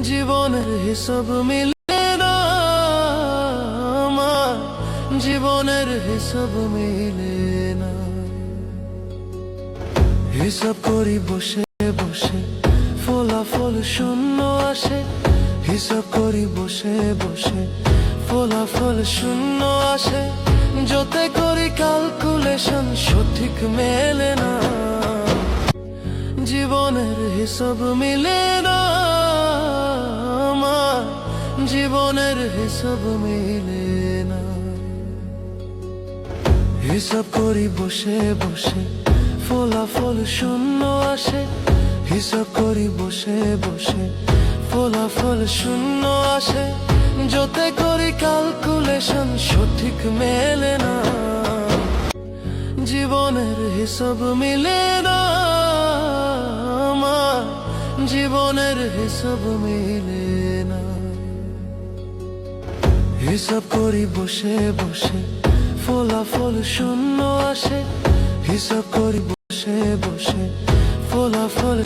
জীবনের হিসাব মিলে না আমার, জীবনের হিসাব মিলে না। হিসাব করি বসে বসে, ফলাফল শূন্য আসে। হিসাব করি বসে বসে, ফলাফল শূন্য আসে। যতে করি ক্যালকুলেশন সঠিক মেলে না। জীবনের হিসাব মিলে না আমার, জীবনের হিসাব মিলে না। হিসাব করি বসে বসে, ফলাফল শূন্য আসে। হিসাব করি বসে বসে, ফলাফল শূন্য আসে। যতে করি ক্যালকুলেশন সঠিক মেলে না। জীবনের হিসাব মিলে না আমার, জীবনের হিসাব মিলে না। হিসাব করি বসে বসে, ফলাফল শূন্য আসে। হিসাব করি বসে বসে, ফলাফল